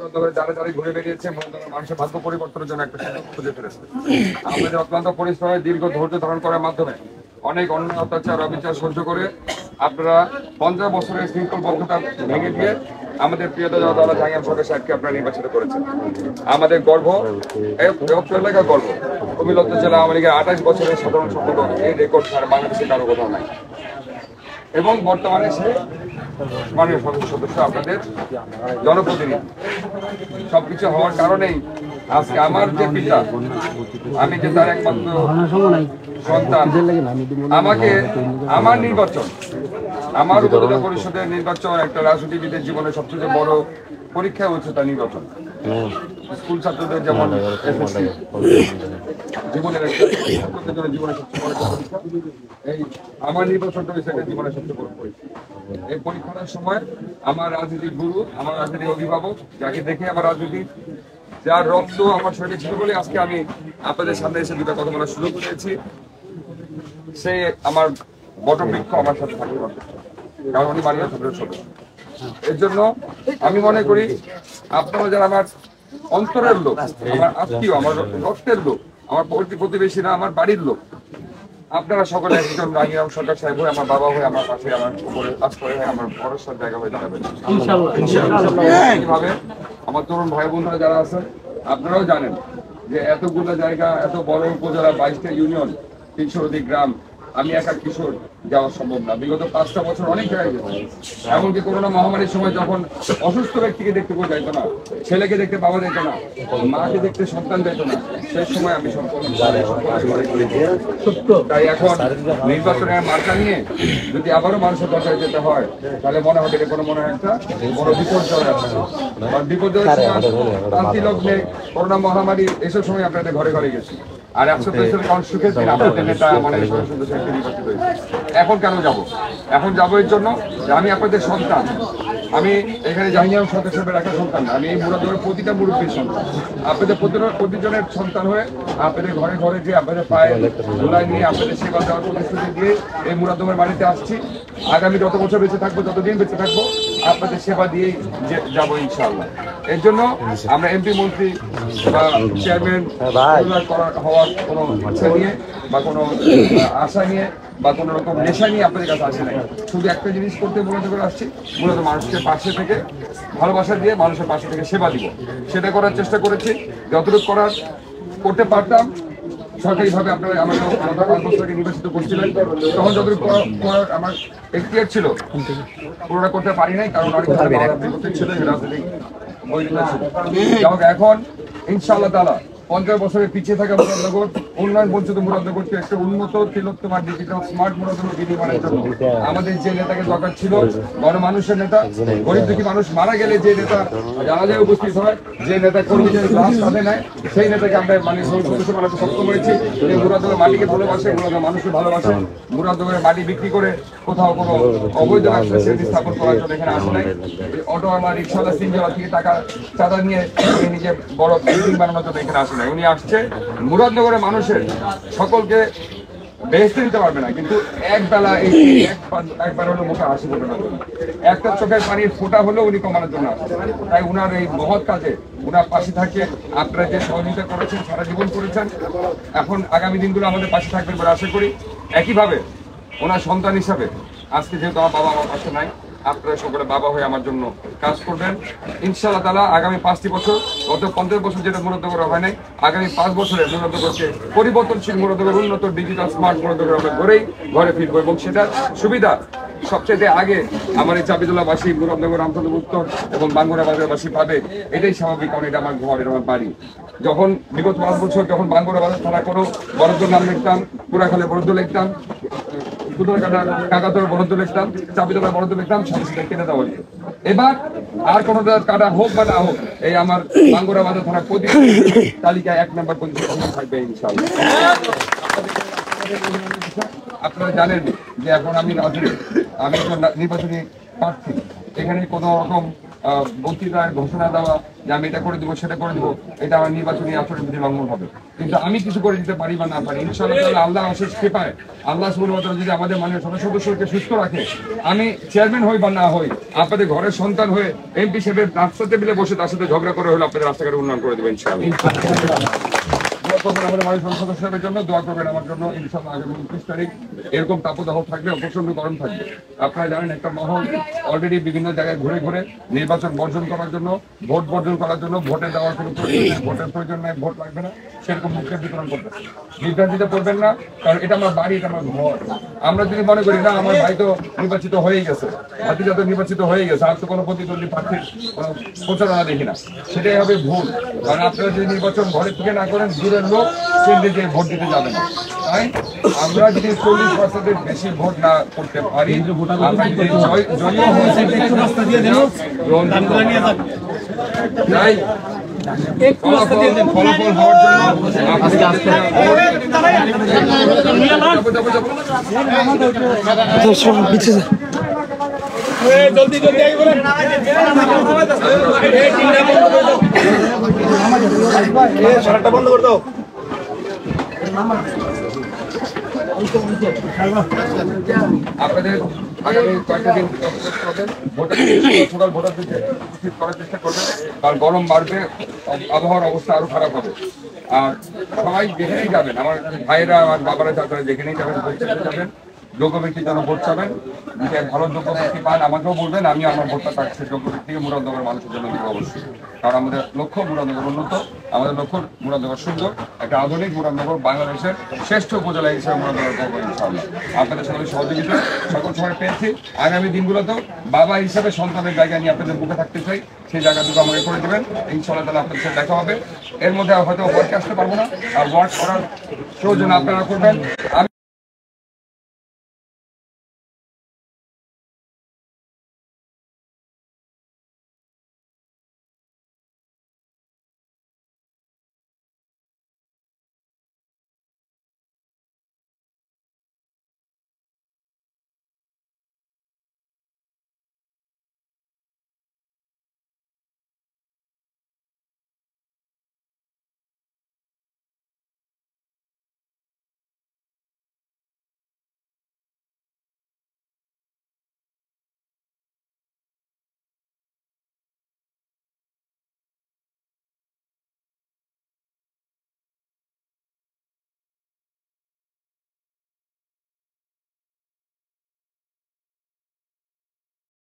যারা যারা ঘুরে বেরিয়েছে মানুষের ভাগ্য পরিবর্তনের জন্য একটা সুযোগ খুঁজে ফেলেছে। আমাদের অত্যন্ত পরিশ্রমে দীর্ঘ ধৈর্য ধারণ করার মাধ্যমে অনেক অন্যায় অত্যাচার অবিচার সহ্য করে আপনারা 50 বছরের শৃঙ্খলবদ্ধতা ভেঙে দিয়ে আমাদের প্রিয় দল জাঙ্গিয়া সরকার সাহেবকে আপনারা নির্বাচিত করেছেন। আমাদের গর্ব, এলাকার গর্ব। কুমিল্লা জেলা আওয়ামী লীগের 28 বছরের সাধারণ সম্পাদক, এই রেকর্ড ছাড়া বাংলাদেশে কারো কোথাও নাই। এবং বর্তমানে সে মাননীয় সংসদ সদস্য, আপনাদের জনপ্রতিনিধি। সবকিছু হওয়ার কারণেই আজকে আমার যে পিতা, আমি যে তার একমাত্র সন্তান, আমাকে আমার নির্বাচন, আমার উপজেলা পরিষদের নির্বাচন একটা রাজনীতিবিদের জীবনের সবচেয়ে বড় পরীক্ষা হচ্ছে তার নির্বাচন। স্কুল ছাত্রদের যেমন জীবনের জীবনের সবচেয়ে বড় পরীক্ষা, এই আমার নির্বাচনটা হচ্ছে একটা জীবনের সবচেয়ে বড় পরীক্ষা। এই পরীক্ষার সময় আমার রাজনীতির গুরু, আমার রাজনীতির অভিভাবক, যাকে দেখে আমার রাজনীতি, যার রক্ত আমার শরীরে ছিল বলে আজকে আমি আপনাদের সামনে এসে দুটো কথা বলার সুযোগ পেয়েছি, সে আমার বটবৃক্ষ আমার সাথে থাকতে পারবে, কারণ উনি মাননীয় সংসদের সদস্য। এর জন্য আমি মনে করি আপনারা যারা আমার অন্তরের লোক, আমার আত্মীয়, আমার রক্তের লোক, আমার প্রতিবেশীরা, আমার বাড়ির লোক, আপনারা সকলে একজন জাঙ্গিয়া সরকার সাহেব হয়ে, আমার বাবা হয়ে, আমার পাশে, আমার উপরে কাজ করে হয়ে, আমার ভরসার জায়গা হয়ে দাঁড়াবেন এইভাবে। আমার তরুণ ভাই বোনরা যারা আছেন, আপনারাও জানেন যে এতগুলো জায়গা, এত বড় উপজেলা, 22টা ইউনিয়ন, 300 অধিক গ্রাম, আমি একা কিশোর যাওয়া সম্ভব না। বিগত 5টা বছর অনেক জায়গায় গেছে। এমনকি করোনা মহামারীর সময় যখন অসুস্থ ব্যক্তিকে দেখতে কেউ যাইতো না, ছেলেকে দেখতে বাবা যেত না, মাকে দেখতে সন্তান যেত না, সেই সময় আমি তাই এখন নির্বাচনের মার্কা নিয়ে যদি আবারও মানুষের দশায় যেতে হয়, তাহলে মনে হবে কোনো মনে হয় একটা বড় বিপর্যয় আছে। বিপর্যয় শান্তি লগ্নে করোনা মহামারী এসব সময় আপনাদের ঘরে ঘরে গেছি। আর 123 কারণ সুখের দিন আপনাদের নেতা মানে নির্বাচিত হয়েছে। এখন কেন যাব? এখন যাবো এর জন্য যে আমি আপনাদের সন্তান। আমি এখানে জাঙ্গিয়া সরকার সাহেবের একটা সন্তান, আমি এই মুরাদনগরের প্রতিটা মুরব্বীর সন্তান। আপনাদের প্রতিজনের সন্তান হয়ে আপনাদের ঘরে ঘরে যে আপনাদের পায়ে ধুলাই নিয়ে আপনাদের সেবা দেওয়ার প্রতিশ্রুতি দিয়ে এই মুরাদনগরের বাড়িতে আসছি। আগামী যত বছর বেঁচে থাকবো, যতদিন বেঁচে থাকবো, আপনাদের সেবা দিয়েই যাবো ইনশাআল্লাহ। এর জন্য আমরা এমপি মন্ত্রী বা চেয়ারম্যান হওয়ার কোনো ইচ্ছা নিয়ে বা কোনো আশা নিয়ে বা কোনো রকম নেশা নিয়ে আপনাদের কাছে আসে নাই। শুধু একটা জিনিস করতে মূলত করে আসছি, মূলত মানুষকে পাশে থেকে ভালোবাসা দিয়ে মানুষের পাশে থেকে সেবা দিব, সেটা করার চেষ্টা করেছি। যতটুকু করতে পারতাম সরকারিভাবে আপনারা আমাকে 5 বছর আগে নির্বাচিত করছিলেন, তখন যতটুকু করার আমার এখতিয়ার ছিল পুরোটা করতে পারি নাই, কারণ অনেক ছিল রাজনৈতিক বৈধতা ছিল। এখন ইনশাআল্লাহ তাআলা 50 বছরের পিছিয়ে থাকা মুরাদনগর, উন্নয়ন বঞ্চিত মুরাদনগরকে একটা উন্নত তিলোত্তমার ডিজিটাল স্মার্ট মুরাদনগর বিনির্মাণের জন্য আমাদের যে নেতাকে দরকার ছিল, গণমানুষের নেতা, গরিব দুঃখী মানুষ মারা গেলে যে নেতা জানাজায় উপস্থিত হয়, যে নেতা কর্মীদের লাশ সাথে নেয়, সেই নেতাকে আমরা সদস্য বানাতে সক্ষম হয়েছি। এই মুরাদনগর মাটিকে ভালোবাসে, মুরাদনগর মানুষকে ভালোবাসে। মুরাদনগরের মাটি বিক্রি করে কোথাও কোনো অবৈধ ব্যবসা স্থাপন করার জন্য এখানে আসে নাই। অটোওয়ালা, রিক্সাওয়ালা, সিনজওয়ালা থেকে টাকা চাঁদা নিয়ে নিজে বড় বিল্ডিং বানানোর জন্য এখানে আসে নাই। উনি আসছে মুরাদনগরের মানুষের সকলকে বেহেশতে দিতে পারবে না, কিন্তু একবেলা একবার হলো মুখে হাসি ফোটানোর জন্য, একটা চোখের পানির ফোঁটা হলেও উনি কমানোর জন্য আসছে। তাই উনার এই মহৎ কাজে উনার পাশে থাকে আপনারা যে সহযোগিতা করেছেন, সারা জীবন করেছেন, এখন আগামী দিনগুলো আমাদের পাশে থাকবেন বলে আশা করি। একইভাবে ওনার সন্তান হিসাবে আজকে যেহেতু আমার বাবা আমার পাশে নাই, আপনারা সকলে বাবা হয়ে আমার জন্য কাজ করবেন ইনশাআল্লাহ তাআলা। আগামী 5টি বছর, গত 50 বছর যেটা মুরাদনগর হয় নাই, আগামী 5 বছরে মুরাদনগরকে পরিবর্তনশীল মুরাদনগর, উন্নত ডিজিটাল স্মার্ট মুরাদনগর আমরা ঘরে ফিরবো। এবং সেটার সুবিধা সবচেয়ে আগে আমার এই চাবিদুল্লাহবাসী, মুরাদনগর, রামচন্দ্র উত্তর এবং বাঙ্গুরা বাজারবাসী পাবে। এটাই স্বাভাবিক, কারণ এটা আমার ঘর, এটা আমার বাড়ি। যখন বিগত 5 বছর যখন বাঙ্গুরা বাজার থানা কোনো বরাদ্দ নাম লিখতাম, পুরাখালে বরাদ্দ লিখতাম, কাকাতর বরাদ্দ লিখতাম, চাবিদুল্লাহ বরাদ্দ লিখতাম, সাথে সাথে কেটে দেওয়া হতো। এবার আর কোনো কাটা হোক বা না হোক, এই আমার বাঙ্গুরা বাজার থানা প্রতি তালিকায় 1 নম্বর পজিশন থাকবে ইনশাআল্লাহ। আপনারা জানেন যে এখন আমি নির্বাচনী প্রার্থী, এখানে কোনো রকম বক্তৃতায় ঘোষণা দেওয়া যে আমি এটা করে দেবো সেটা করে দেবো, এটা আমার নির্বাচনী আচরণ বিধি লঙ্ঘন হবে। কিন্তু আমি কিছু করে দিতে পারি বা না পারি, ইনশাআল্লাহ আল্লাহ অশেষ কৃপায় আল্লাহ সুবহানাহু ওয়া তাআলা যদি আমাদের মাননীয় সদস্যকে সুস্থ রাখে, আমি চেয়ারম্যান হই বা না হই, আপনাদের ঘরের সন্তান হয়ে এমপি সাহেবের রাস্তা টেবিলে বসে তার সাথে ঝগড়া করে হলে আপনাদের রাস্তাঘাটে উন্নয়ন করে দেবেন ইনশাআল্লাহ। দোয়া করবেন আমাদের মাননীয় সংসদ সদস্যদের জন্য, দোয়া করবেন আমার জন্য। ইনশাআল্লাহ আগামী 29 তারিখ এরকম তাপদাহ থাকবে, প্রচন্ড গরম থাকবে। আপনারা জানেন একটা মহল অলরেডি বিভিন্ন জায়গায় ঘুরে ঘুরে নির্বাচন বর্জন করার জন্য, ভোট বর্জন করার জন্য, ভোটে দেওয়ার কোনো ভোটের প্রয়োজন নাই, ভোট লাগবে না, সেরকম মুখে বিতরণ করতেছে। বিভ্রান্তিতে পড়বেন না, কারণ এটা আমার বাড়ি, এটা আমার ঘর। আমরা যদি মনে করি না আমার ভাই তো নির্বাচিত হয়েই গেছে, ভাতিজা তো নির্বাচিত হয়ে গেছে, আর তো কোনো প্রতিদ্বন্দ্বী প্রার্থীর প্রচারণা দেখি না, সেটাই হবে ভুল। কারণ আপনারা যদি নির্বাচন ঘরে থেকে না করেন, দূরের লোক কেন্দ্রে যে ভোট দিতে যাবে না। তাই আমরা যদি 40%-এর বেশি ভোট না করতে পারি, আমরা যদি জয়ী যাই ফলাফল হওয়ার জন্য জলদি বন্ধ করে দাও। আপনাদের আগামী কয়েকটা দিন সকাল ভোটার দিতে উপস্থিত করার চেষ্টা করবেন, কারণ গরম বাড়বে, আবহাওয়ার অবস্থা আরো খারাপ হবে। আর সবাই যেখানেই যাবেন, আমার ভাইয়েরা আমার বাবারা যারা যেখানেই যাবেন যাবেন, যোগ্য ব্যক্তির জন্য ভোট চাবেন। যদি ভালো যোগ্য ব্যক্তি পান আমাকেও বলবেন, আমি আমার ভোটটা তার যোগ্য ব্যক্তিকে মুরাদনগর মানুষের জন্য দিব অবশ্যই। কারণ আমাদের লক্ষ্য মুরাদনগর উন্নত, আমাদের লক্ষ্য মুরাদনগর সুন্দর, একটা আধুনিক মুরাদনগর, বাংলাদেশের শ্রেষ্ঠ উপজেলা হিসেবে মুরাদনগর করবো ইনশাআল্লাহ। আপনাদের সকলের সহযোগিতা সকল সময় পেয়েছি। আগামী দিনগুলোতেও বাবা হিসাবে সন্তানের জায়গা নিয়ে আপনাদের মুখে থাকতে চাই, সেই জায়গাটুকু আমাকে করে দেবেন ইনশাআল্লাহ। তাহলে আপনাদের সাথে দেখা হবে। এর মধ্যে হয়তো ওয়ার্কে আসতে পারবো না, আর ওয়ার্ক করার প্রয়োজন আপনারা করবেন।